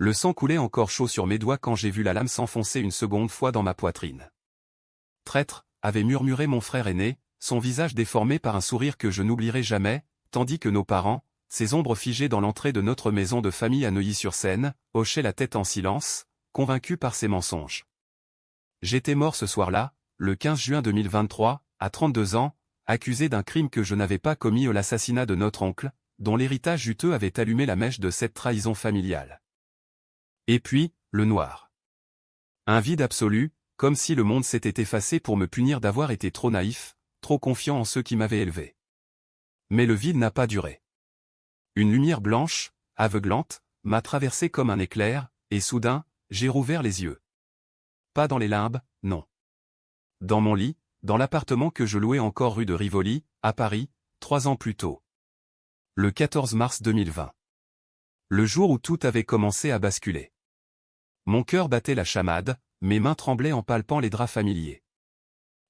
Le sang coulait encore chaud sur mes doigts quand j'ai vu la lame s'enfoncer une seconde fois dans ma poitrine. Traître, avait murmuré mon frère aîné, son visage déformé par un sourire que je n'oublierai jamais, tandis que nos parents, ces ombres figées dans l'entrée de notre maison de famille à Neuilly-sur-Seine, hochaient la tête en silence, convaincus par ces mensonges. J'étais mort ce soir-là, le 15 juin 2023, à 32 ans, accusé d'un crime que je n'avais pas commis, l'assassinat de notre oncle, dont l'héritage juteux avait allumé la mèche de cette trahison familiale. Et puis, le noir. Un vide absolu, comme si le monde s'était effacé pour me punir d'avoir été trop naïf, trop confiant en ceux qui m'avaient élevé. Mais le vide n'a pas duré. Une lumière blanche, aveuglante, m'a traversé comme un éclair, et soudain, j'ai rouvert les yeux. Pas dans les limbes, non. Dans mon lit, dans l'appartement que je louais encore rue de Rivoli, à Paris, 3 ans plus tôt. Le 14 mars 2020. Le jour où tout avait commencé à basculer. Mon cœur battait la chamade, mes mains tremblaient en palpant les draps familiers.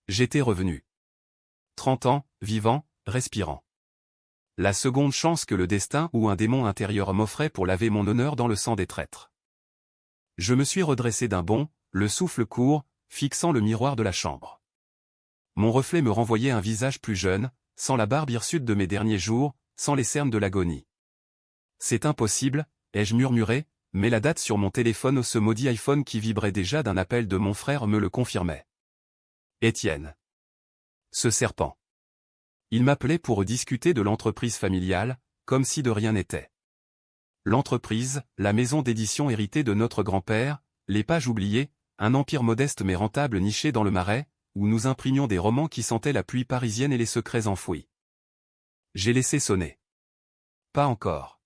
J'étais revenu. 30 ans, vivant, respirant. La seconde chance que le destin ou un démon intérieur m'offrait pour laver mon honneur dans le sang des traîtres. Je me suis redressé d'un bond, le souffle court, fixant le miroir de la chambre. Mon reflet me renvoyait un visage plus jeune, sans la barbe hirsute de mes derniers jours, sans les cernes de l'agonie. C'est impossible, ai-je murmuré, mais la date sur mon téléphone, ce maudit iPhone qui vibrait déjà d'un appel de mon frère, me le confirmait. Étienne. Ce serpent. Il m'appelait pour discuter de l'entreprise familiale, comme si de rien n'était. L'entreprise, la maison d'édition héritée de notre grand-père, les pages oubliées, un empire modeste mais rentable niché dans le Marais, où nous imprimions des romans qui sentaient la pluie parisienne et les secrets enfouis. J'ai laissé sonner. Pas encore.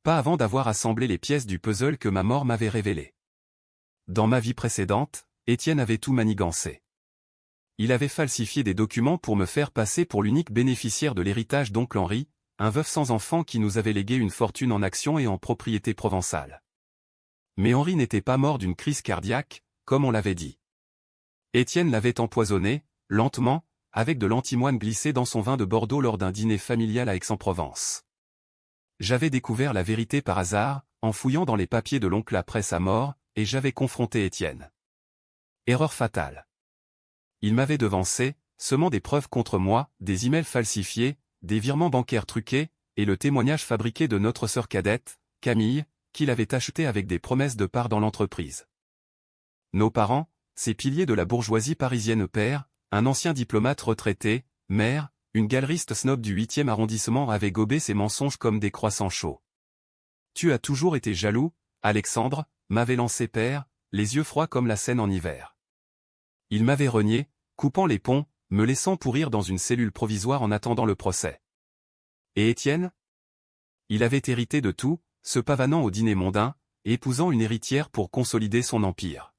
Pas avant d'avoir assemblé les pièces du puzzle que ma mort m'avait révélé. Dans ma vie précédente, Étienne avait tout manigancé. Il avait falsifié des documents pour me faire passer pour l'unique bénéficiaire de l'héritage d'oncle Henri, un veuf sans enfant qui nous avait légué une fortune en actions et en propriété provençale. Mais Henri n'était pas mort d'une crise cardiaque, comme on l'avait dit. Étienne l'avait empoisonné, lentement, avec de l'antimoine glissé dans son vin de Bordeaux lors d'un dîner familial à Aix-en-Provence. J'avais découvert la vérité par hasard, en fouillant dans les papiers de l'oncle après sa mort, et j'avais confronté Étienne. Erreur fatale. Il m'avait devancé, semant des preuves contre moi, des emails falsifiés, des virements bancaires truqués, et le témoignage fabriqué de notre sœur cadette, Camille, qu'il avait acheté avec des promesses de part dans l'entreprise. Nos parents, ces piliers de la bourgeoisie parisienne, père, un ancien diplomate retraité, mère, une galeriste snob du 8e arrondissement, avaient gobé ces mensonges comme des croissants chauds. Tu as toujours été jaloux, Alexandre, m'avait lancé père, les yeux froids comme la Seine en hiver. Il m'avait renié, coupant les ponts, me laissant pourrir dans une cellule provisoire en attendant le procès. Et Étienne? Il avait hérité de tout, se pavanant au dîner mondain, épousant une héritière pour consolider son empire.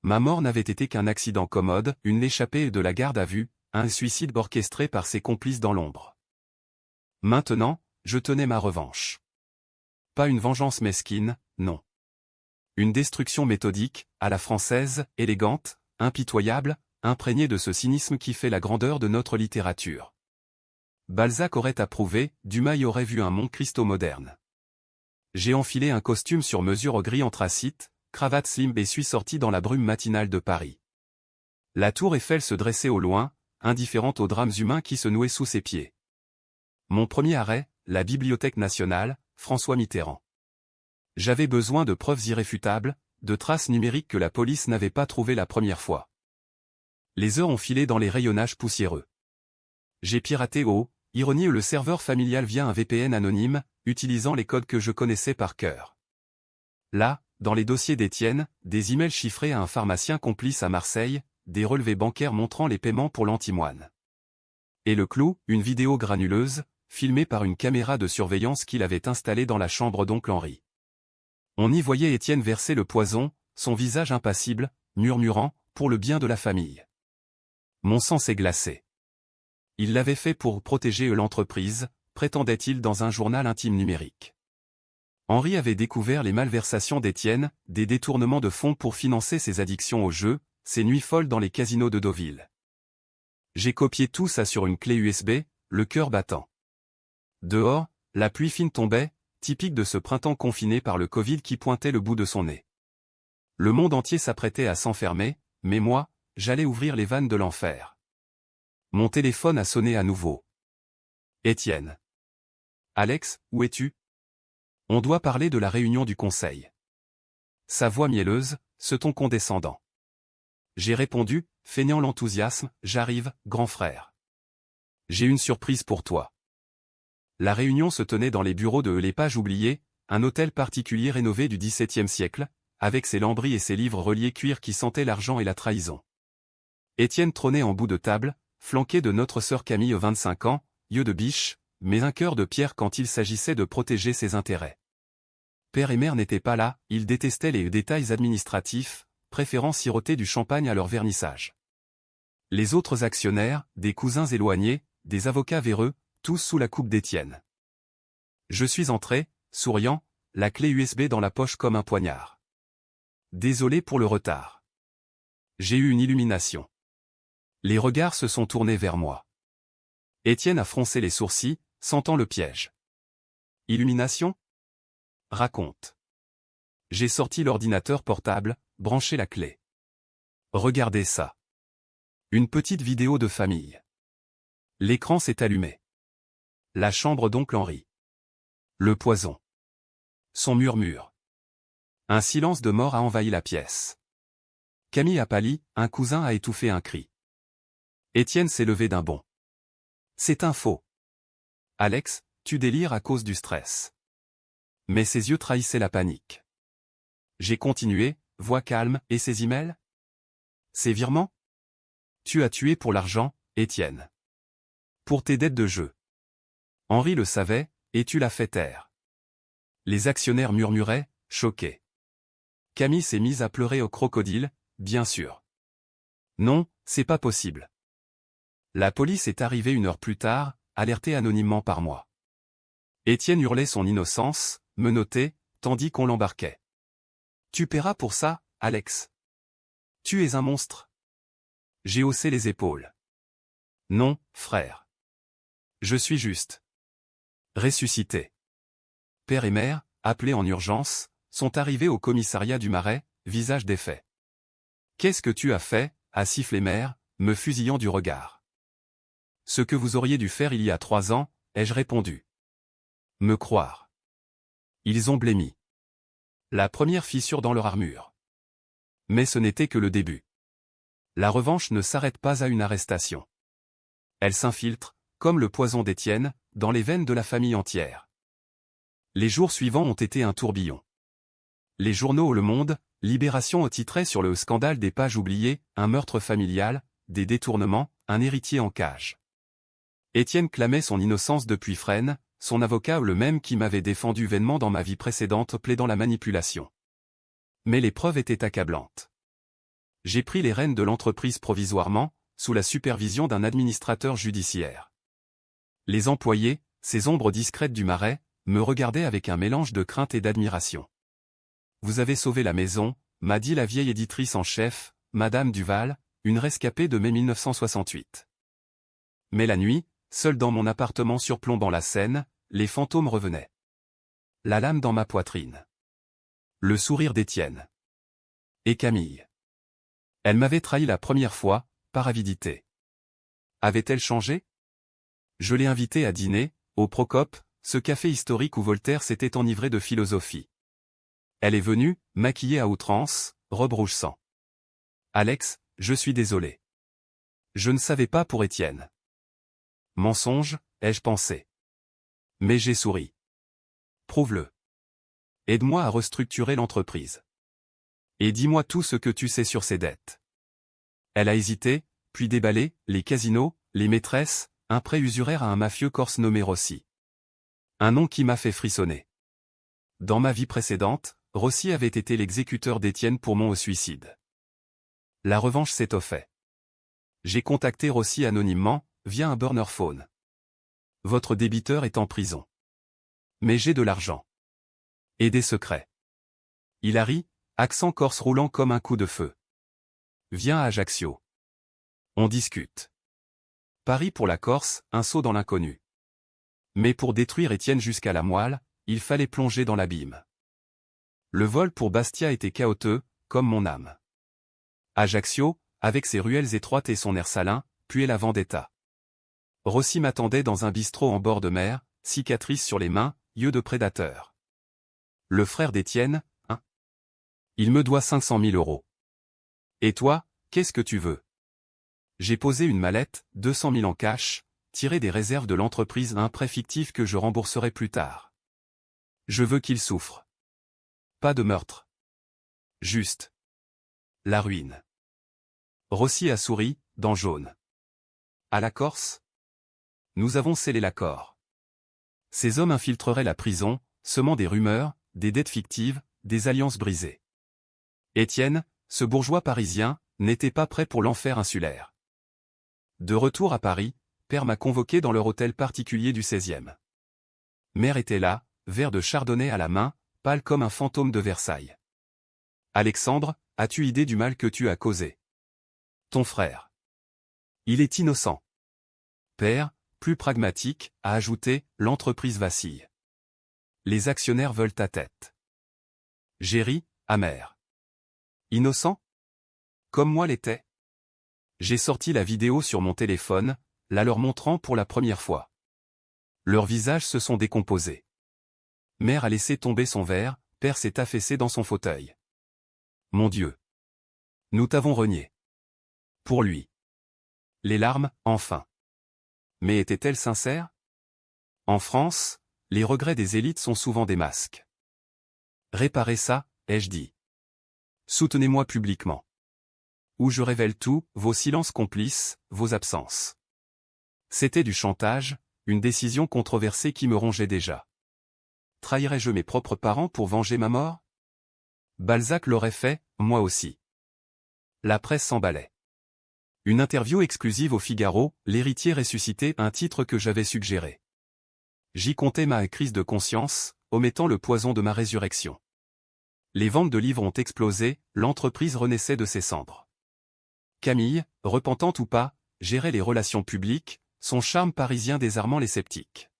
Ma mort n'avait été qu'un accident commode, une échappée de la garde à vue, un suicide orchestré par ses complices dans l'ombre. Maintenant, je tenais ma revanche. Pas une vengeance mesquine, non. Une destruction méthodique, à la française, élégante, impitoyable, imprégnée de ce cynisme qui fait la grandeur de notre littérature. Balzac aurait approuvé, Dumas y aurait vu un Mont Cristo moderne. J'ai enfilé un costume sur mesure au gris anthracite, cravate slim et suis sorti dans la brume matinale de Paris. La tour Eiffel se dressait au loin, indifférente aux drames humains qui se nouaient sous ses pieds. Mon premier arrêt, la Bibliothèque nationale, François Mitterrand. J'avais besoin de preuves irréfutables, de traces numériques que la police n'avait pas trouvées la première fois. Les heures ont filé dans les rayonnages poussiéreux. J'ai piraté ironie le serveur familial via un VPN anonyme, utilisant les codes que je connaissais par cœur. Là, dans les dossiers d'Étienne, des emails chiffrés à un pharmacien complice à Marseille, des relevés bancaires montrant les paiements pour l'antimoine. Et le clou, une vidéo granuleuse, filmée par une caméra de surveillance qu'il avait installée dans la chambre d'oncle Henri. On y voyait Étienne verser le poison, son visage impassible, murmurant, pour le bien de la famille. Mon sang s'est glacé. Il l'avait fait pour protéger l'entreprise, prétendait-il dans un journal intime numérique. Henri avait découvert les malversations d'Étienne, des détournements de fonds pour financer ses addictions au jeu, ses nuits folles dans les casinos de Deauville. J'ai copié tout ça sur une clé USB, le cœur battant. Dehors, la pluie fine tombait, typique de ce printemps confiné par le Covid qui pointait le bout de son nez. Le monde entier s'apprêtait à s'enfermer, mais moi, j'allais ouvrir les vannes de l'enfer. Mon téléphone a sonné à nouveau. Étienne. Alex, où es-tu? On doit parler de la réunion du conseil. Sa voix mielleuse, ce ton condescendant. J'ai répondu, feignant l'enthousiasme, j'arrive, grand frère. J'ai une surprise pour toi. La réunion se tenait dans les bureaux de Les Pages oubliées, un hôtel particulier rénové du XVIIe siècle, avec ses lambris et ses livres reliés cuir qui sentaient l'argent et la trahison. Étienne trônait en bout de table, flanqué de notre sœur Camille 25 ans, yeux de biche, mais un cœur de pierre quand il s'agissait de protéger ses intérêts. Père et mère n'étaient pas là, ils détestaient les détails administratifs, préférant siroter du champagne à leur vernissage. Les autres actionnaires, des cousins éloignés, des avocats véreux, tous sous la coupe d'Étienne. Je suis entré, souriant, la clé USB dans la poche comme un poignard. Désolé pour le retard. J'ai eu une illumination. Les regards se sont tournés vers moi. Étienne a froncé les sourcils, sentant le piège. Illumination? Raconte. J'ai sorti l'ordinateur portable, branché la clé. Regardez ça. Une petite vidéo de famille. L'écran s'est allumé. La chambre d'oncle Henri. Le poison. Son murmure. Un silence de mort a envahi la pièce. Camille a pâli, un cousin a étouffé un cri. Étienne s'est levé d'un bond. C'est un faux. Alex, tu délires à cause du stress. Mais ses yeux trahissaient la panique. J'ai continué, voix calme, et ses emails? Ses virements? Tu as tué pour l'argent, Étienne. Pour tes dettes de jeu. Henri le savait, et tu l'as fait taire. Les actionnaires murmuraient, choqués. Camille s'est mise à pleurer au crocodile, bien sûr. Non, c'est pas possible. La police est arrivée 1 heure plus tard, alertée anonymement par moi. Étienne hurlait son innocence, menotté, tandis qu'on l'embarquait. Tu paieras pour ça, Alex. Tu es un monstre. J'ai haussé les épaules. Non, frère. Je suis juste. Ressuscité. Père et mère, appelés en urgence, sont arrivés au commissariat du Marais, visage défait. Qu'est-ce que tu as fait, a sifflé mère, me fusillant du regard. Ce que vous auriez dû faire il y a 3 ans, ai-je répondu. Me croire. Ils ont blêmi. La première fissure dans leur armure. Mais ce n'était que le début. La revanche ne s'arrête pas à une arrestation. Elle s'infiltre, comme le poison d'Étienne, dans les veines de la famille entière. Les jours suivants ont été un tourbillon. Les journaux Le Monde, Libération titrait sur le scandale des Pages oubliées, un meurtre familial, des détournements, un héritier en cage. Étienne clamait son innocence depuis Fresnes, son avocat le même qui m'avait défendu vainement dans ma vie précédente plaidant la manipulation. Mais les preuves étaient accablantes. J'ai pris les rênes de l'entreprise provisoirement, sous la supervision d'un administrateur judiciaire. Les employés, ces ombres discrètes du Marais, me regardaient avec un mélange de crainte et d'admiration. Vous avez sauvé la maison, m'a dit la vieille éditrice en chef, Madame Duval, une rescapée de mai 1968. Mais la nuit, seul dans mon appartement surplombant la Seine, les fantômes revenaient. La lame dans ma poitrine. Le sourire d'Étienne. Et Camille. Elle m'avait trahi la première fois, par avidité. Avait-elle changé? Je l'ai invitée à dîner, au Procope, ce café historique où Voltaire s'était enivré de philosophie. Elle est venue, maquillée à outrance, robe rouge sang. Alex, je suis désolé. Je ne savais pas pour Étienne. Mensonge, ai-je pensé. Mais j'ai souri. Prouve-le. Aide-moi à restructurer l'entreprise. Et dis-moi tout ce que tu sais sur ses dettes. Elle a hésité, puis déballé, les casinos, les maîtresses, un prêt usuraire à un mafieux corse nommé Rossi. Un nom qui m'a fait frissonner. Dans ma vie précédente, Rossi avait été l'exécuteur d'Étienne pour mon suicide. La revanche s'est offerte. J'ai contacté Rossi anonymement, via un burner phone. Votre débiteur est en prison. Mais j'ai de l'argent. Et des secrets. Il a ri, accent corse roulant comme un coup de feu. Viens à Ajaccio. On discute. Paris pour la Corse, un saut dans l'inconnu. Mais pour détruire Étienne jusqu'à la moelle, il fallait plonger dans l'abîme. Le vol pour Bastia était chaotique, comme mon âme. Ajaccio, avec ses ruelles étroites et son air salin, puait la vendetta. Rossi m'attendait dans un bistrot en bord de mer, cicatrice sur les mains, yeux de prédateur. Le frère d'Étienne, hein? Il me doit 500 000 euros. Et toi, qu'est-ce que tu veux? J'ai posé une mallette, 200 000 en cash, tiré des réserves de l'entreprise un prêt fictif que je rembourserai plus tard. Je veux qu'il souffre. Pas de meurtre. Juste. La ruine. Rossi a souri, dents jaunes. À la Corse? Nous avons scellé l'accord. Ces hommes infiltreraient la prison, semant des rumeurs, des dettes fictives, des alliances brisées. Étienne, ce bourgeois parisien, n'était pas prêt pour l'enfer insulaire. De retour à Paris, père m'a convoqué dans leur hôtel particulier du 16e. Mère était là, verre de chardonnay à la main, pâle comme un fantôme de Versailles. Alexandre, as-tu idée du mal que tu as causé? Ton frère. Il est innocent. Père, plus pragmatique, a ajouté, l'entreprise vacille. Les actionnaires veulent ta tête. J'ai ri, amer. Innocent? Comme moi l'étais. J'ai sorti la vidéo sur mon téléphone, la leur montrant pour la première fois. Leurs visages se sont décomposés. Mère a laissé tomber son verre, père s'est affaissé dans son fauteuil. Mon Dieu. Nous t'avons renié. Pour lui. Les larmes, enfin. Mais étaient-elles sincères? En France, les regrets des élites sont souvent des masques. Réparez ça, ai-je dit. Soutenez-moi publiquement. Ou je révèle tout, vos silences complices, vos absences. C'était du chantage, une décision controversée qui me rongeait déjà. Trahirais-je mes propres parents pour venger ma mort? Balzac l'aurait fait, moi aussi. La presse s'emballait. Une interview exclusive au Figaro, l'héritier ressuscité, un titre que j'avais suggéré. J'y comptais ma crise de conscience, omettant le poison de ma résurrection. Les ventes de livres ont explosé, l'entreprise renaissait de ses cendres. Camille, repentante ou pas, gérait les relations publiques, son charme parisien désarmant les sceptiques.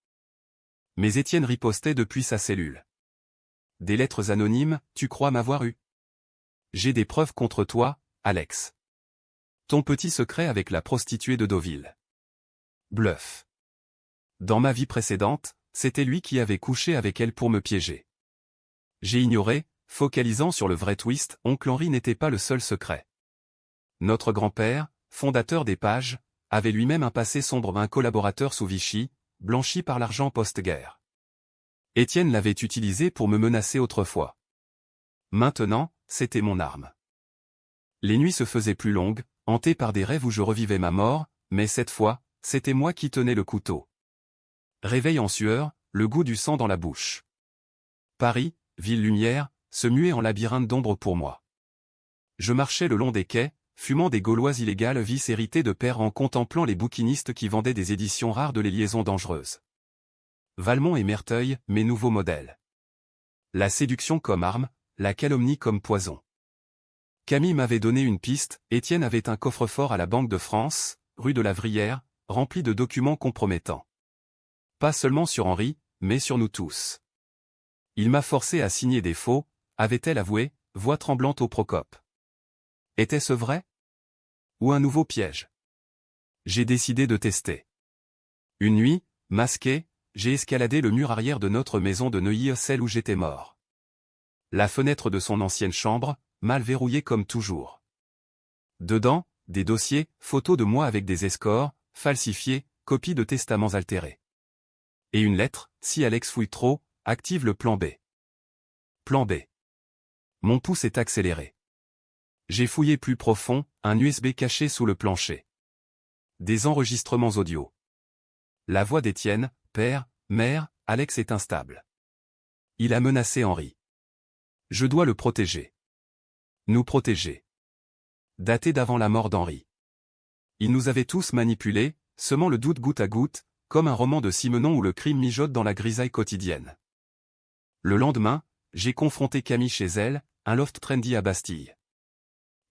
Mais Étienne ripostait depuis sa cellule. Des lettres anonymes, tu crois m'avoir eu? J'ai des preuves contre toi, Alex. Ton petit secret avec la prostituée de Deauville. Bluff. Dans ma vie précédente, c'était lui qui avait couché avec elle pour me piéger. J'ai ignoré, focalisant sur le vrai twist, oncle Henri n'était pas le seul secret. Notre grand-père, fondateur des Pages, avait lui-même un passé sombre, un collaborateur sous Vichy, blanchi par l'argent post-guerre. Étienne l'avait utilisé pour me menacer autrefois. Maintenant, c'était mon arme. Les nuits se faisaient plus longues, hantées par des rêves où je revivais ma mort, mais cette fois, c'était moi qui tenais le couteau. Réveil en sueur, le goût du sang dans la bouche. Paris, ville lumière, se muait en labyrinthe d'ombre pour moi. Je marchais le long des quais, fumant des gauloises illégales vices hérités de père en contemplant les bouquinistes qui vendaient des éditions rares de Les Liaisons dangereuses. Valmont et Merteuil, mes nouveaux modèles. La séduction comme arme, la calomnie comme poison. Camille m'avait donné une piste, Étienne avait un coffre-fort à la Banque de France, rue de la Vrière, rempli de documents compromettants. Pas seulement sur Henri, mais sur nous tous. Il m'a forcé à signer des faux, avait-elle avoué, voix tremblante au Procope. Était-ce vrai? Ou un nouveau piège? J'ai décidé de tester. Une nuit, masqué, j'ai escaladé le mur arrière de notre maison de Neuilly, celle où j'étais mort. La fenêtre de son ancienne chambre, mal verrouillée comme toujours. Dedans, des dossiers, photos de moi avec des escorts, falsifiés, copies de testaments altérés. Et une lettre, si Alex fouille trop, active le plan B. Plan B. Mon pouce est accéléré. J'ai fouillé plus profond, un USB caché sous le plancher. Des enregistrements audio. La voix d'Étienne, père, mère, Alex est instable. Il a menacé Henri. Je dois le protéger. Nous protéger. Daté d'avant la mort d'Henri. Il nous avait tous manipulés, semant le doute goutte à goutte, comme un roman de Simenon où le crime mijote dans la grisaille quotidienne. Le lendemain, j'ai confronté Camille chez elle, un loft trendy à Bastille.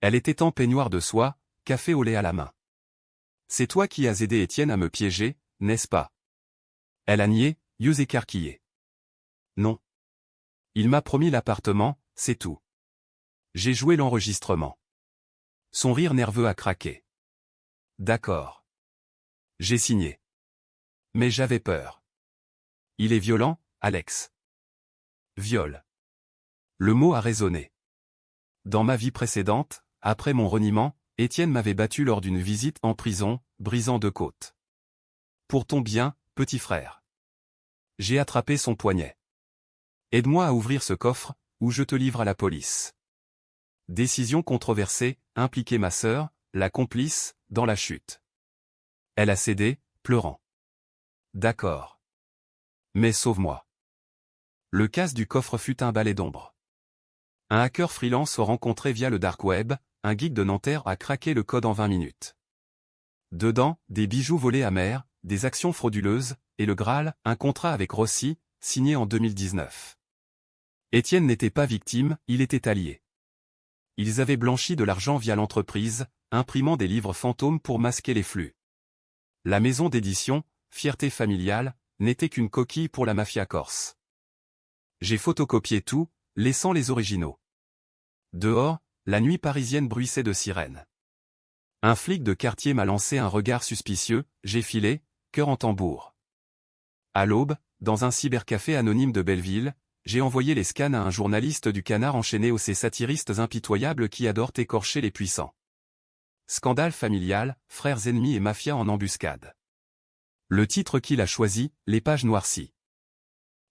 Elle était en peignoir de soie, café au lait à la main. C'est toi qui as aidé Étienne à me piéger, n'est-ce pas? Elle a nié, yeux écarquillés. Non. Il m'a promis l'appartement, c'est tout. J'ai joué l'enregistrement. Son rire nerveux a craqué. D'accord. J'ai signé. Mais j'avais peur. Il est violent, Alex. Viol. Le mot a résonné. Dans ma vie précédente, après mon reniement, Étienne m'avait battu lors d'une visite en prison, brisant 2 côtes. Pour ton bien, petit frère. J'ai attrapé son poignet. Aide-moi à ouvrir ce coffre, ou je te livre à la police. Décision controversée, impliquée ma sœur, la complice, dans la chute. Elle a cédé, pleurant. D'accord. Mais sauve-moi. Le casse du coffre fut un balai d'ombre. Un hacker freelance rencontré via le dark web, un geek de Nanterre a craqué le code en 20 minutes. Dedans, des bijoux volés à mer, des actions frauduleuses, et le Graal, un contrat avec Rossi, signé en 2019. Étienne n'était pas victime, il était allié. Ils avaient blanchi de l'argent via l'entreprise, imprimant des livres fantômes pour masquer les flux. La maison d'édition, Fierté familiale, n'était qu'une coquille pour la mafia corse. J'ai photocopié tout, laissant les originaux. Dehors, la nuit parisienne bruissait de sirènes. Un flic de quartier m'a lancé un regard suspicieux, j'ai filé, cœur en tambour. À l'aube, dans un cybercafé anonyme de Belleville, j'ai envoyé les scans à un journaliste du Canard enchaîné aux ces satiristes impitoyables qui adorent écorcher les puissants. Scandale familial, frères ennemis et mafia en embuscade. Le titre qu'il a choisi, les pages noircies.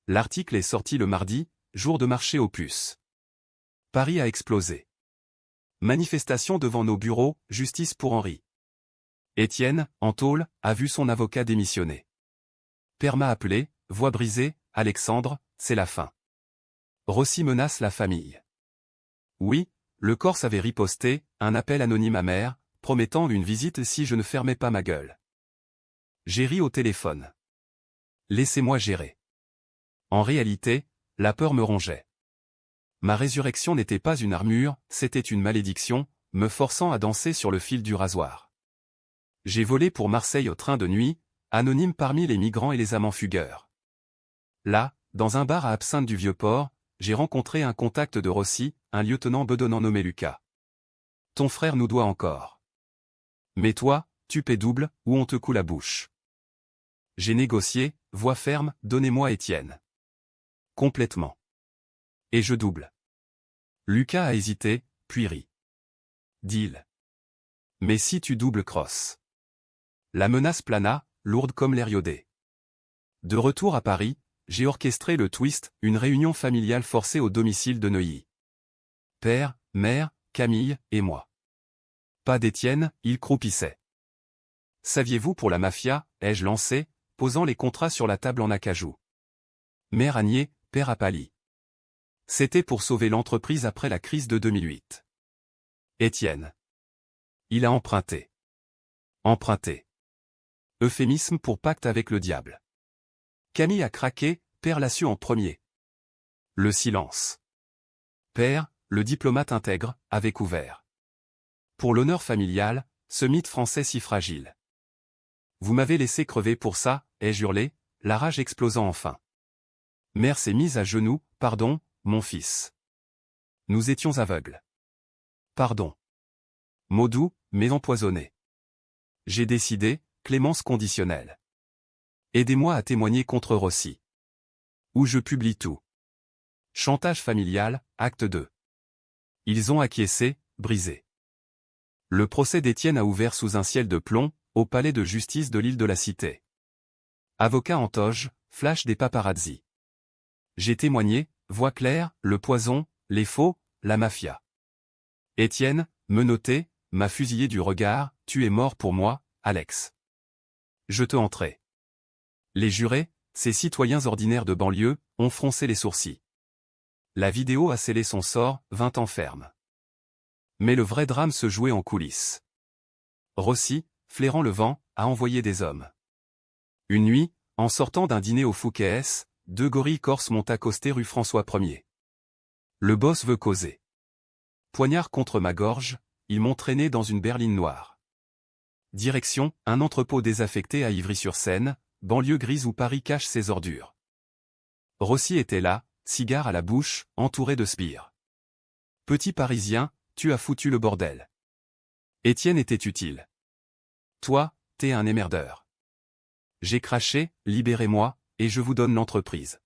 L'article est sorti le mardi, jour de marché aux puces. Paris a explosé. Manifestation devant nos bureaux, justice pour Henri. Étienne, en tôle, a vu son avocat démissionner. Père m'a appelé, voix brisée, Alexandre, c'est la fin. Rossi menace la famille. Oui, le Corse avait riposté, un appel anonyme à mère, promettant une visite si je ne fermais pas ma gueule. J'ai ri au téléphone. Laissez-moi gérer. En réalité, la peur me rongeait. Ma résurrection n'était pas une armure, c'était une malédiction, me forçant à danser sur le fil du rasoir. J'ai volé pour Marseille au train de nuit, anonyme parmi les migrants et les amants fugueurs. Là, dans un bar à Absinthe du Vieux-Port, j'ai rencontré un contact de Rossi, un lieutenant bedonnant nommé Lucas. Ton frère nous doit encore. Mais toi, tu paies double, ou on te coud la bouche. J'ai négocié, voix ferme, donnez-moi Étienne. Complètement. Et je double. Lucas a hésité, puis rit. Deal. Mais si tu doubles cross. La menace plana, lourde comme l'air iodé. De retour à Paris, j'ai orchestré le twist, une réunion familiale forcée au domicile de Neuilly. Père, mère, Camille, et moi. Pas d'Étienne, il croupissait. Saviez-vous pour la mafia, ai-je lancé, posant les contrats sur la table en acajou. Mère a nié, père a pâli. C'était pour sauver l'entreprise après la crise de 2008. Étienne. Il a emprunté. Emprunté. Euphémisme pour pacte avec le diable. Camille a craqué, père l'a su en premier. Le silence. Père, le diplomate intègre, avait couvert. Pour l'honneur familial, ce mythe français si fragile. Vous m'avez laissé crever pour ça, ai-je hurlé, la rage explosant enfin. Mère s'est mise à genoux, pardon, mon fils. Nous étions aveugles. Pardon. Mots doux, mais empoisonnés. J'ai décidé, clémence conditionnelle. Aidez-moi à témoigner contre Rossi. Ou je publie tout. Chantage familial, acte 2. Ils ont acquiescé, brisé. Le procès d'Étienne a ouvert sous un ciel de plomb, au palais de justice de l'île de la Cité. Avocat en toge, flash des paparazzi. J'ai témoigné, voix claire, le poison, les faux, la mafia. Étienne, menotté, m'a fusillé du regard, tu es mort pour moi, Alex. Je te entrais. Les jurés, ces citoyens ordinaires de banlieue, ont froncé les sourcils. La vidéo a scellé son sort, 20 ans ferme. Mais le vrai drame se jouait en coulisses. Rossi, flairant le vent, a envoyé des hommes. Une nuit, en sortant d'un dîner au Fouquet's, 2 gorilles corses m'ont accosté rue François 1er. Le boss veut causer. Poignard contre ma gorge, ils m'ont traîné dans une berline noire. Direction, un entrepôt désaffecté à Ivry-sur-Seine, banlieue grise où Paris cache ses ordures. Rossi était là, cigare à la bouche, entouré de sbires. Petit Parisien, tu as foutu le bordel. Étienne était utile. Toi, t'es un émerdeur. J'ai craché, libérez-moi, et je vous donne l'entreprise.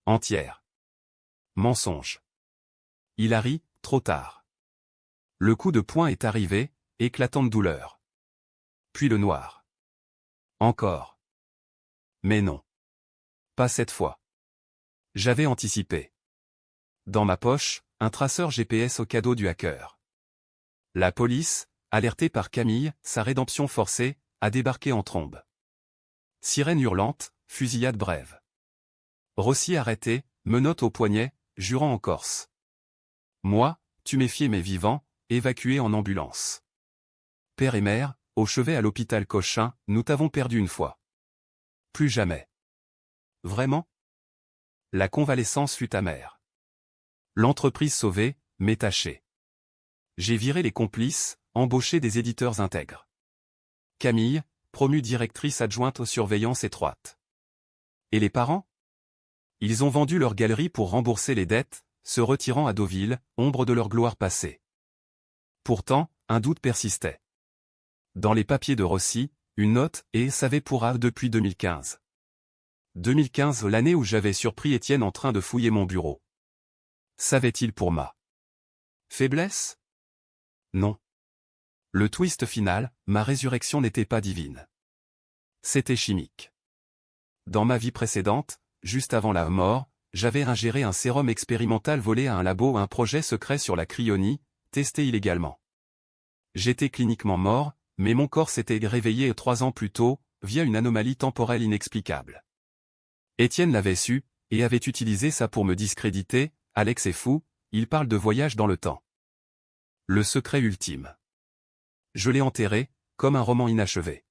Entière. Mensonge. Il a ri, trop tard. Le coup de poing est arrivé, éclatante douleur. Puis le noir. Encore. Mais non. Pas cette fois. J'avais anticipé. Dans ma poche, un traceur GPS au cadeau du hacker. La police, alertée par Camille, sa rédemption forcée, a débarqué en trombe. Sirène hurlante, fusillade brève. Rossi arrêté, menottes au poignet, jurant en Corse. Moi, tu méfiais mes vivants, évacué en ambulance. Père et mère, au chevet à l'hôpital Cochin, nous t'avons perdu une fois. Plus jamais. Vraiment? La convalescence fut amère. L'entreprise sauvée, mais tachée. J'ai viré les complices, embauché des éditeurs intègres. Camille, promue directrice adjointe aux surveillances étroites. Et les parents? Ils ont vendu leur galerie pour rembourser les dettes, se retirant à Deauville, ombre de leur gloire passée. Pourtant, un doute persistait. Dans les papiers de Rossi, une note et savait pour A depuis 2015. 2015, l'année où j'avais surpris Étienne en train de fouiller mon bureau. Savait-il pour ma faiblesse? Non. Le twist final, ma résurrection n'était pas divine. C'était chimique. Dans ma vie précédente, juste avant la mort, j'avais ingéré un sérum expérimental volé à un labo, un projet secret sur la cryonie, testé illégalement. J'étais cliniquement mort, mais mon corps s'était réveillé 3 ans plus tôt, via une anomalie temporelle inexplicable. Étienne l'avait su, et avait utilisé ça pour me discréditer. Alex est fou, il parle de voyage dans le temps. Le secret ultime. Je l'ai enterré, comme un roman inachevé.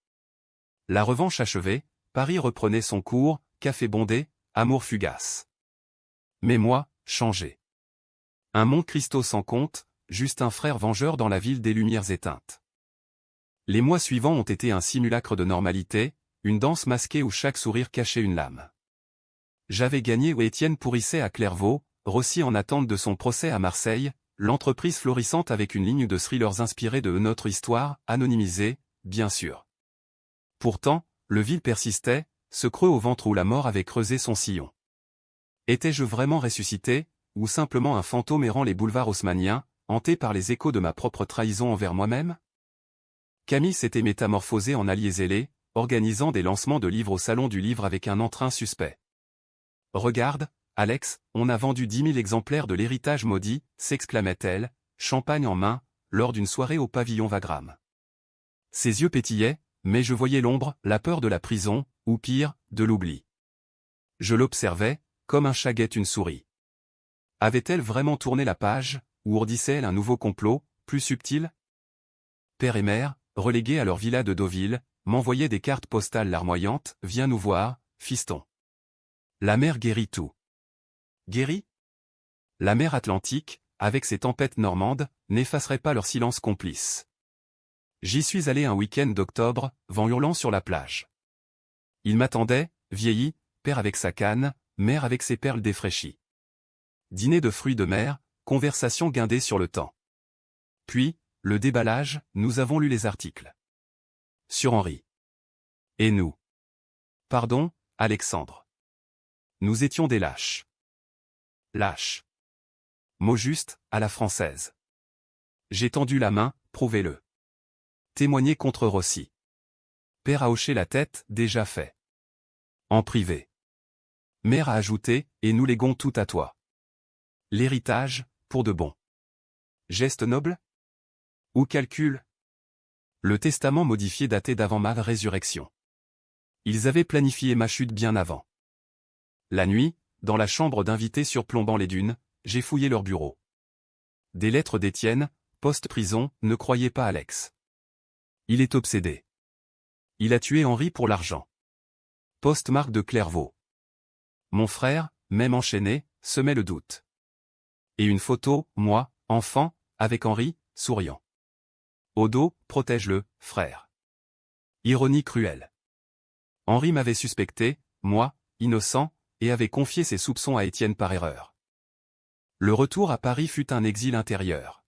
La revanche achevée, Paris reprenait son cours, café bondé, amour fugace. Mais moi, changé. Un Mont Cristo sans compte, juste un frère vengeur dans la ville des lumières éteintes. Les mois suivants ont été un simulacre de normalité, une danse masquée où chaque sourire cachait une lame. J'avais gagné où Étienne pourrissait à Clairvaux, Rossi en attente de son procès à Marseille, l'entreprise florissante avec une ligne de thrillers inspirée de notre histoire, anonymisée, bien sûr. Pourtant, le vide persistait, ce creux au ventre où la mort avait creusé son sillon. Étais-je vraiment ressuscité, ou simplement un fantôme errant les boulevards haussmanniens, hanté par les échos de ma propre trahison envers moi-même? Camille s'était métamorphosée en allié zélé, organisant des lancements de livres au salon du livre avec un entrain suspect. Regarde, Alex, on a vendu 10 000 exemplaires de l'héritage maudit, s'exclamait-elle, champagne en main, lors d'une soirée au pavillon Wagram. Ses yeux pétillaient, mais je voyais l'ombre, la peur de la prison, ou pire, de l'oubli. Je l'observais, comme un chat guette une souris. Avait-elle vraiment tourné la page, ou ourdissait-elle un nouveau complot, plus subtil? Père et mère, relégués à leur villa de Deauville, m'envoyaient des cartes postales larmoyantes, viens nous voir, fiston. La mer guérit tout. Guérit? La mer Atlantique, avec ses tempêtes normandes, n'effacerait pas leur silence complice. J'y suis allé un week-end d'octobre, vent hurlant sur la plage. Il m'attendait, vieilli, père avec sa canne, mère avec ses perles défraîchies. Dîner de fruits de mer, conversation guindée sur le temps. Puis, le déballage, nous avons lu les articles. Sur Henri. Et nous? Pardon, Alexandre. Nous étions des lâches. Lâches. Mot juste, à la française. J'ai tendu la main, prouvez-le. Témoigner contre Rossi. Père a hoché la tête, déjà fait. En privé. Mère a ajouté, et nous léguons tout à toi. L'héritage, pour de bon. Geste noble? Ou calcul? Le testament modifié datait d'avant ma résurrection. Ils avaient planifié ma chute bien avant. La nuit, dans la chambre d'invités surplombant les dunes, j'ai fouillé leur bureau. Des lettres d'Étienne, post-prison, ne croyez pas Alex. Il est obsédé. Il a tué Henri pour l'argent. Postmarque de Clairvaux. Mon frère, même enchaîné, semait le doute. Et une photo, moi, enfant, avec Henri, souriant. Au dos, protège-le, frère. Ironie cruelle. Henri m'avait suspecté, moi, innocent, et avait confié ses soupçons à Étienne par erreur. Le retour à Paris fut un exil intérieur.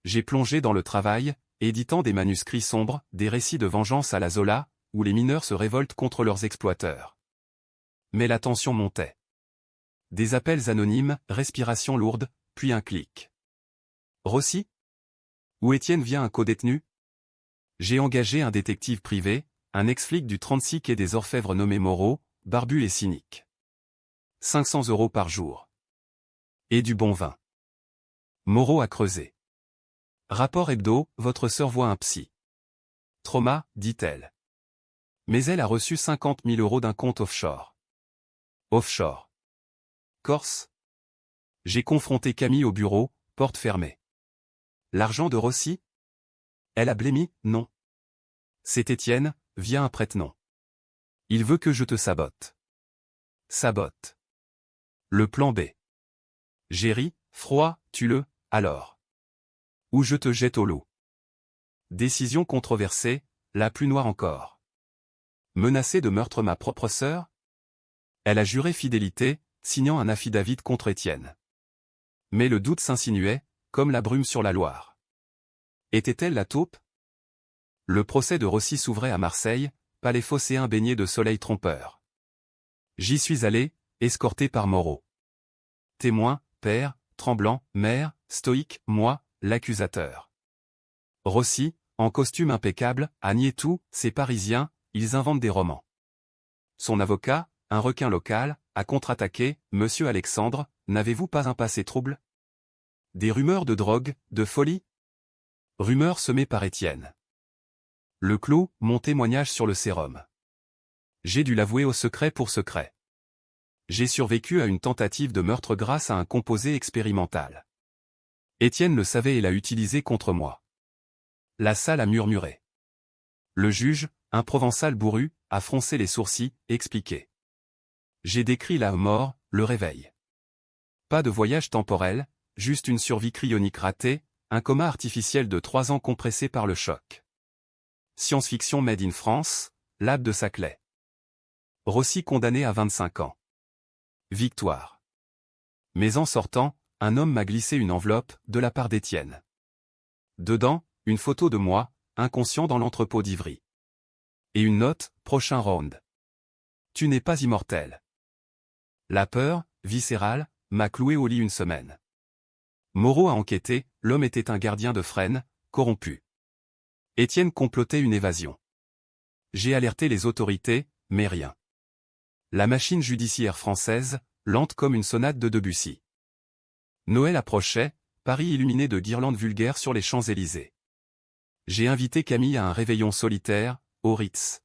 J'ai plongé dans le travail, éditant des manuscrits sombres, des récits de vengeance à la Zola, où les mineurs se révoltent contre leurs exploiteurs. Mais la tension montait. Des appels anonymes, respiration lourde, puis un clic. Rossi? Où Étienne vient un codétenu? J'ai engagé un détective privé, un ex-flic du 36 quai des Orfèvres nommé Moreau, barbu et cynique. 500 € par jour. Et du bon vin. Moreau a creusé. Rapport hebdo, votre sœur voit un psy. Trauma, dit-elle. Mais elle a reçu 50 000 € d'un compte offshore. Offshore. Corse? J'ai confronté Camille au bureau, porte fermée. L'argent de Rossi? Elle a blêmi, non. C'est Étienne, via un prête-nom. Il veut que je te sabote. Sabote. Le plan B. J'ai ri, froid, tue-le, alors. Ou je te jette au loup. Décision controversée, la plus noire encore. Menacer de meurtre ma propre sœur? Elle a juré fidélité, signant un affidavit contre Étienne. Mais le doute s'insinuait, comme la brume sur la Loire. Était-elle la taupe? Le procès de Rossi s'ouvrait à Marseille, palais phocéen baigné de soleil trompeur. J'y suis allé, escorté par Moreau. Témoin, père, tremblant, mère, stoïque, moi, l'accusateur. Rossi, en costume impeccable, a nié tout, ces Parisiens, ils inventent des romans. Son avocat, un requin local, a contre-attaqué, Monsieur Alexandre, n'avez-vous pas un passé trouble? Des rumeurs de drogue, de folie? Rumeurs semées par Étienne. Le clou, mon témoignage sur le sérum. J'ai dû l'avouer au secret pour secret. J'ai survécu à une tentative de meurtre grâce à un composé expérimental. Étienne le savait et l'a utilisé contre moi. La salle a murmuré. Le juge, un provençal bourru, a froncé les sourcils, expliqué. J'ai décrit la mort, le réveil. Pas de voyage temporel, juste une survie cryonique ratée, un coma artificiel de 3 ans compressé par le choc. Science-fiction made in France, Lab de Saclay. Rossi condamné à 25 ans. Victoire. Mais en sortant, un homme m'a glissé une enveloppe, de la part d'Étienne. Dedans, une photo de moi, inconscient dans l'entrepôt d'Ivry. Et une note, prochain round. Tu n'es pas immortel. La peur, viscérale, m'a cloué au lit une semaine. Moreau a enquêté, l'homme était un gardien de Fresnes, corrompu. Étienne complotait une évasion. J'ai alerté les autorités, mais rien. La machine judiciaire française, lente comme une sonate de Debussy. Noël approchait, Paris illuminé de guirlandes vulgaires sur les Champs-Élysées. J'ai invité Camille à un réveillon solitaire, au Ritz.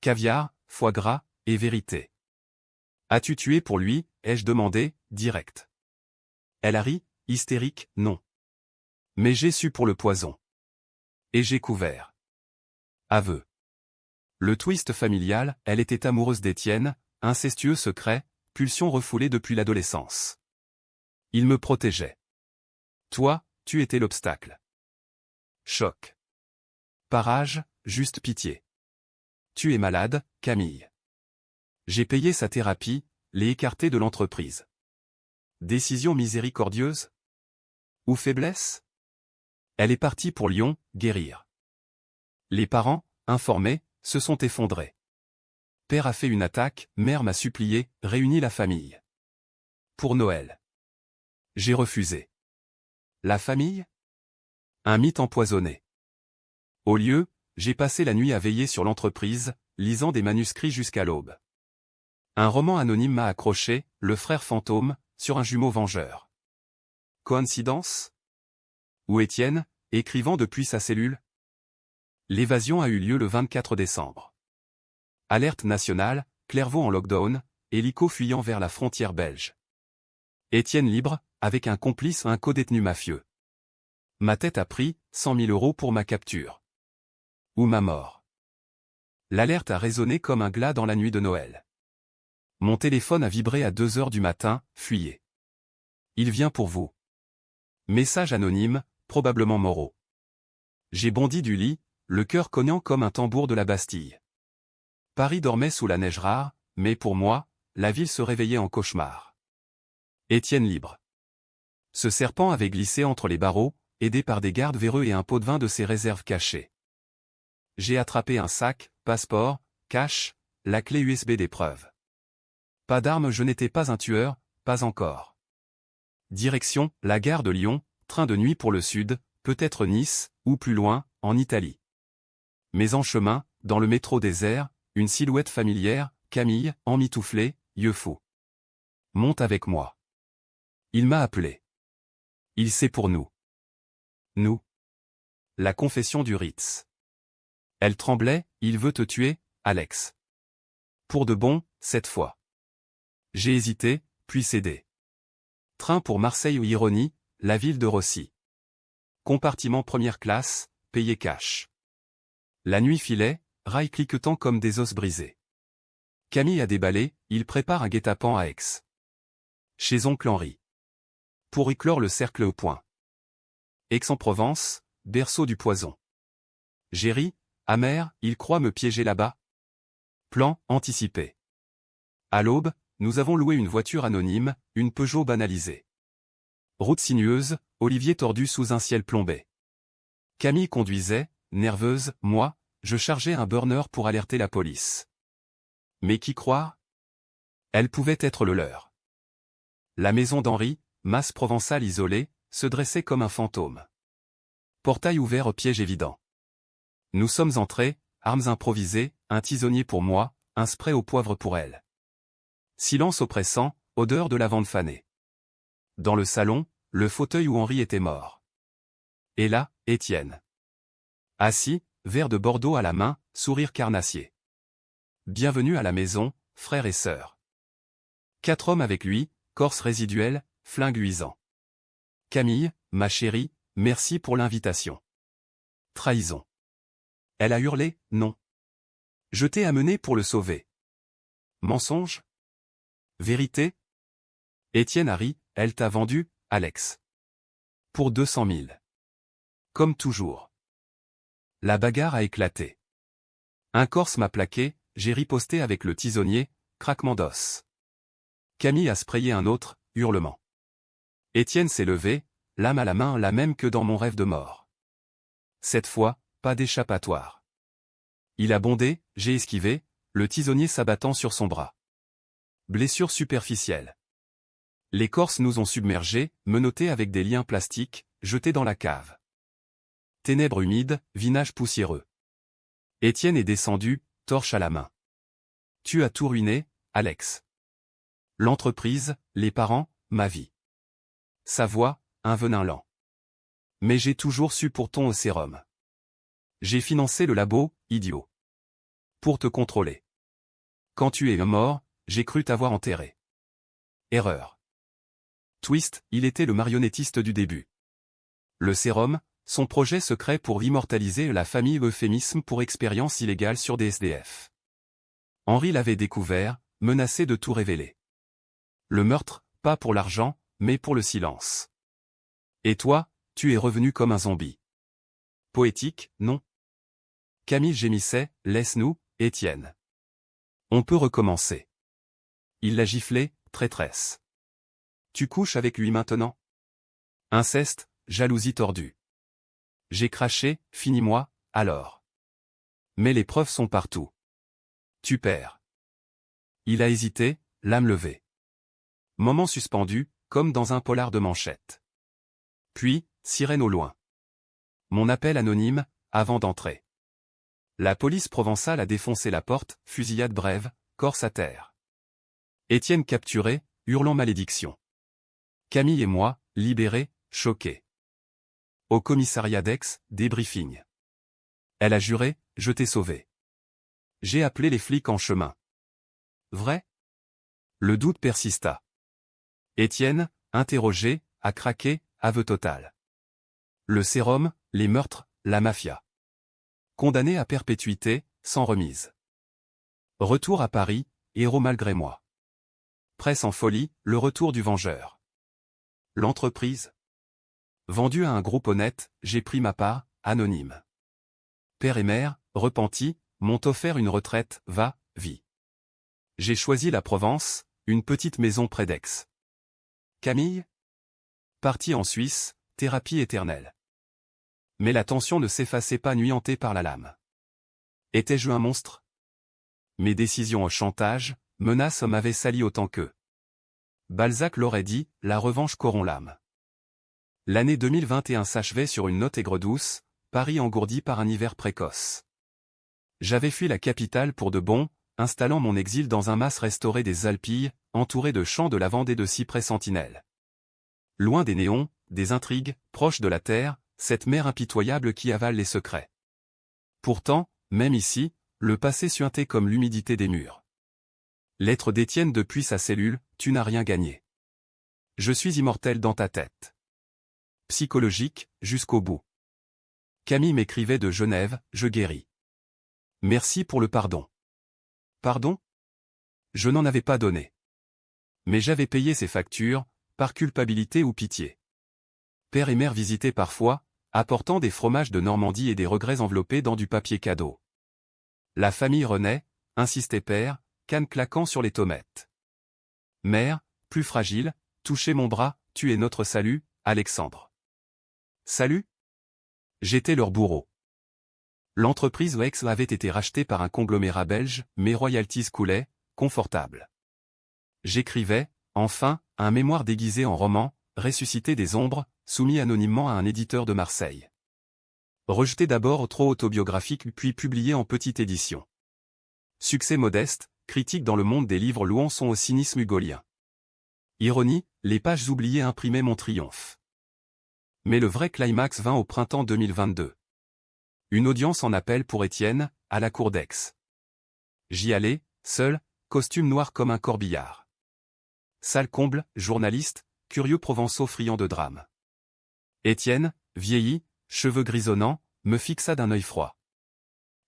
Caviar, foie gras, et vérité. As-tu tué pour lui, ai-je demandé, direct. Elle a ri, hystérique, non. Mais j'ai su pour le poison. Et j'ai couvert. Aveu. Le twist familial, elle était amoureuse d'Étienne, incestueux secret, pulsion refoulée depuis l'adolescence. Il me protégeait. Toi, tu étais l'obstacle. Choc. Parage, juste pitié. Tu es malade, Camille. J'ai payé sa thérapie, l'ai écarté de l'entreprise. Décision miséricordieuse? Ou faiblesse? Elle est partie pour Lyon, guérir. Les parents, informés, se sont effondrés. Père a fait une attaque, mère m'a supplié, réunis la famille. Pour Noël. J'ai refusé. La famille? Un mythe empoisonné. Au lieu, j'ai passé la nuit à veiller sur l'entreprise, lisant des manuscrits jusqu'à l'aube. Un roman anonyme m'a accroché, Le frère fantôme, sur un jumeau vengeur. Coïncidence? Ou Étienne, écrivant depuis sa cellule? L'évasion a eu lieu le 24 décembre. Alerte nationale, Clairvaux en lockdown, hélico fuyant vers la frontière belge. Étienne libre, avec un complice un codétenu mafieux. Ma tête a pris 100 000 € pour ma capture. Ou ma mort. L'alerte a résonné comme un glas dans la nuit de Noël. Mon téléphone a vibré à 2 heures du matin, fuyez. Il vient pour vous. Message anonyme, probablement Moreau. J'ai bondi du lit, le cœur cognant comme un tambour de la Bastille. Paris dormait sous la neige rare, mais pour moi, la ville se réveillait en cauchemar. Étienne libre. Ce serpent avait glissé entre les barreaux, aidé par des gardes véreux et un pot de vin de ses réserves cachées. J'ai attrapé un sac, passeport, cash, la clé USB des preuves. Pas d'armes, je n'étais pas un tueur, pas encore. Direction, la gare de Lyon, train de nuit pour le sud, peut-être Nice, ou plus loin, en Italie. Mais en chemin, dans le métro désert, une silhouette familière, Camille, emmitouflée, yeux fous. Monte avec moi. Il m'a appelé. Il sait pour nous. Nous. La confession du Ritz. Elle tremblait, il veut te tuer, Alex. Pour de bon, cette fois. J'ai hésité, puis cédé. Train pour Marseille ou Ironie, la ville de Rossi. Compartiment première classe, payé cash. La nuit filait, rails cliquetant comme des os brisés. Camille a déballé, il prépare un guet-apens à Aix. Chez oncle Henri. Pour y clore le cercle au point. Aix-en-Provence, berceau du poison. J'ai ri, amer, il croit me piéger là-bas. Plan anticipé. À l'aube, nous avons loué une voiture anonyme, une Peugeot banalisée. Route sinueuse, olivier tordu sous un ciel plombé. Camille conduisait, nerveuse, moi, je chargeais un burner pour alerter la police. Mais qui croire? Elle pouvait être le leur. La maison d'Henri, masse provençale isolée, se dressait comme un fantôme. Portail ouvert au piège évident. Nous sommes entrés, armes improvisées, un tisonnier pour moi, un spray au poivre pour elle. Silence oppressant, odeur de lavande fanée. Dans le salon, le fauteuil où Henri était mort. Et là, Étienne. Assis, verre de Bordeaux à la main, sourire carnassier. Bienvenue à la maison, frères et sœurs. 4 hommes avec lui, corse résiduelle, flingue luisant. Camille, ma chérie, merci pour l'invitation. Trahison. Elle a hurlé, non. Je t'ai amené pour le sauver. Mensonge? Vérité? Étienne a ri, elle t'a vendu, Alex. Pour 200 000. Comme toujours. La bagarre a éclaté. Un corse m'a plaqué, j'ai riposté avec le tisonnier, craquement d'os. Camille a sprayé un autre, hurlement. Étienne s'est levé, lame à la main, la même que dans mon rêve de mort. Cette fois, pas d'échappatoire. Il a bondé, j'ai esquivé, le tisonnier s'abattant sur son bras. Blessure superficielle. Les Corses nous ont submergés, menottés avec des liens plastiques, jetés dans la cave. Ténèbres humides, vinage poussiéreux. Étienne est descendu, torche à la main. Tu as tout ruiné, Alex. L'entreprise, les parents, ma vie. Sa voix, un venin lent. Mais j'ai toujours su pour ton au sérum. J'ai financé le labo, idiot. Pour te contrôler. Quand tu es mort, j'ai cru t'avoir enterré. Erreur. Twist, il était le marionnettiste du début. Le sérum, son projet secret pour immortaliser la famille, euphémisme pour expérience illégale sur des SDF. Henri l'avait découvert, menacé de tout révéler. Le meurtre, pas pour l'argent, mais pour le silence. Et toi, tu es revenu comme un zombie. Poétique, non? Camille gémissait, laisse-nous, Étienne. On peut recommencer. Il l'a giflé, traîtresse. Tu couches avec lui maintenant? Inceste, jalousie tordue. J'ai craché, finis-moi, alors. Mais les preuves sont partout. Tu perds. Il a hésité, l'âme levée. Moment suspendu, comme dans un polar de manchette. Puis, sirène au loin. Mon appel anonyme, avant d'entrer. La police provençale a défoncé la porte, fusillade brève, corse à terre. Étienne capturé, hurlant malédiction. Camille et moi, libérés, choqués. Au commissariat d'Aix, débriefing. Elle a juré, je t'ai sauvé. J'ai appelé les flics en chemin. Vrai? Le doute persista. Étienne, interrogé, a craqué, aveu total. Le sérum, les meurtres, la mafia. Condamné à perpétuité, sans remise. Retour à Paris, héros malgré moi. Presse en folie, le retour du vengeur. L'entreprise. Vendu à un groupe honnête, j'ai pris ma part, anonyme. Père et mère, repentis, m'ont offert une retraite, va, vie. J'ai choisi la Provence, une petite maison près d'Aix. Camille? Parti en Suisse, thérapie éternelle. Mais la tension ne s'effaçait pas nuantée par la lame. Étais-je un monstre? Mes décisions au chantage, menaces m'avaient sali autant qu'eux. Balzac l'aurait dit, la revanche corrompt l'âme. L'année 2021 s'achevait sur une note aigre-douce, Paris engourdi par un hiver précoce. J'avais fui la capitale pour de bon, installant mon exil dans un mas restauré des Alpilles, entouré de champs de lavande et de cyprès sentinelles. Loin des néons, des intrigues, proche de la terre, cette mer impitoyable qui avale les secrets. Pourtant, même ici, le passé suintait comme l'humidité des murs. Lettre d'Étienne depuis sa cellule, tu n'as rien gagné. Je suis immortel dans ta tête. Psychologique, jusqu'au bout. Camille m'écrivait de Genève, je guéris. Merci pour le pardon. Pardon? Je n'en avais pas donné. Mais j'avais payé ses factures, par culpabilité ou pitié. Père et mère visitaient parfois, apportant des fromages de Normandie et des regrets enveloppés dans du papier cadeau. La famille renaît, insistait père, canne claquant sur les tomates. Mère, plus fragile, touchez mon bras, tu es notre salut, Alexandre. Salut? J'étais leur bourreau. L'entreprise Wex avait été rachetée par un conglomérat belge, mes royalties coulaient, confortables. J'écrivais, enfin, un mémoire déguisé en roman, ressuscité des ombres, soumis anonymement à un éditeur de Marseille. Rejeté d'abord trop autobiographique puis publié en petite édition. Succès modeste, critique dans le monde des livres louant son au cynisme hugolien. Ironie, les pages oubliées imprimaient mon triomphe. Mais le vrai climax vint au printemps 2022. Une audience en appel pour Étienne, à la cour d'Aix. J'y allais, seul, costume noir comme un corbillard. Salle comble, journaliste, curieux provençaux friand de drame. Étienne, vieilli, cheveux grisonnants, me fixa d'un œil froid.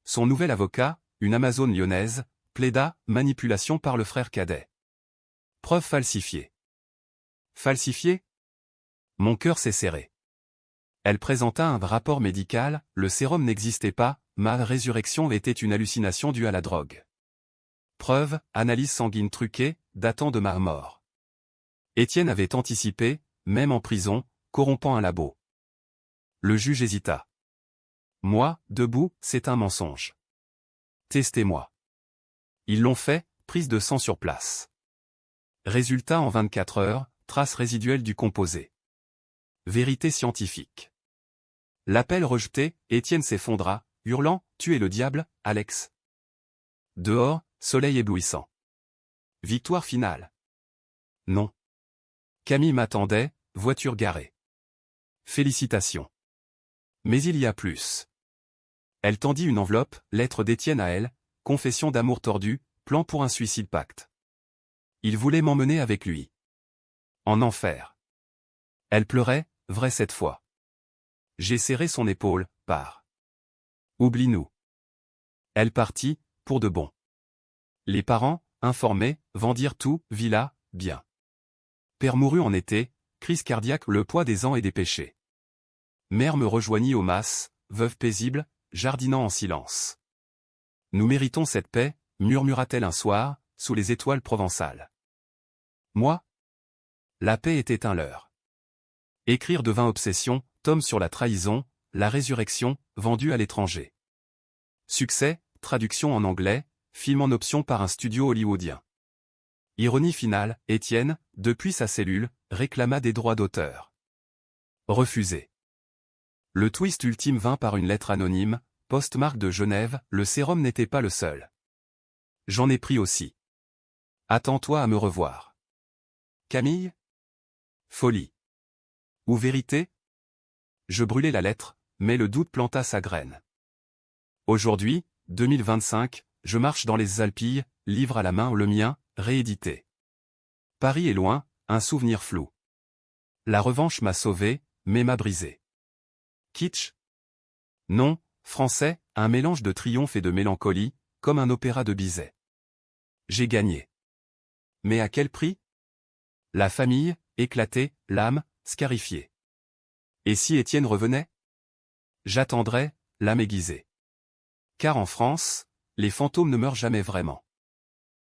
Son nouvel avocat, une Amazone lyonnaise, plaida, manipulation par le frère cadet. Preuve falsifiée. Falsifiée? Mon cœur s'est serré. Elle présenta un rapport médical, le sérum n'existait pas, ma résurrection était une hallucination due à la drogue. Preuve, analyse sanguine truquée, datant de ma mort. Étienne avait anticipé, même en prison, corrompant un labo. Le juge hésita. Moi, debout, c'est un mensonge. Testez-moi. Ils l'ont fait, prise de sang sur place. Résultat en 24 heures, traces résiduelles du composé. Vérité scientifique. L'appel rejeté, Étienne s'effondra, hurlant, tu es le diable, Alex. Dehors, soleil éblouissant. Victoire finale. Non. Camille m'attendait, voiture garée. Félicitations. Mais il y a plus. Elle tendit une enveloppe, lettre d'Étienne à elle, confession d'amour tordu, plan pour un suicide pacte. Il voulait m'emmener avec lui. En enfer. Elle pleurait, vrai cette fois. J'ai serré son épaule, pars. Oublie-nous. Elle partit, pour de bon. Les parents, informés, vendirent tout, villa, bien. Père mourut en été, crise cardiaque, le poids des ans et des péchés. Mère me rejoignit au mas, veuve paisible, jardinant en silence. Nous méritons cette paix, murmura-t-elle un soir, sous les étoiles provençales. Moi? La paix était un leurre. Écrire devint obsession, tome sur la trahison, la résurrection, vendue à l'étranger. Succès, traduction en anglais, film en option par un studio hollywoodien. Ironie finale, Étienne, depuis sa cellule, réclama des droits d'auteur. Refusé. Le twist ultime vint par une lettre anonyme, postmarque de Genève, le sérum n'était pas le seul. J'en ai pris aussi. Attends-toi à me revoir. Camille? Folie. Ou vérité? Je brûlai la lettre, mais le doute planta sa graine. Aujourd'hui, 2025, je marche dans les Alpilles, livre à la main le mien, réédité. Paris est loin, un souvenir flou. La revanche m'a sauvé, mais m'a brisé. Kitsch? Non, français, un mélange de triomphe et de mélancolie, comme un opéra de Bizet. J'ai gagné. Mais à quel prix? La famille, éclatée, l'âme, scarifiée. Et si Étienne revenait? J'attendrais, l'âme aiguisée. Car en France, les fantômes ne meurent jamais vraiment.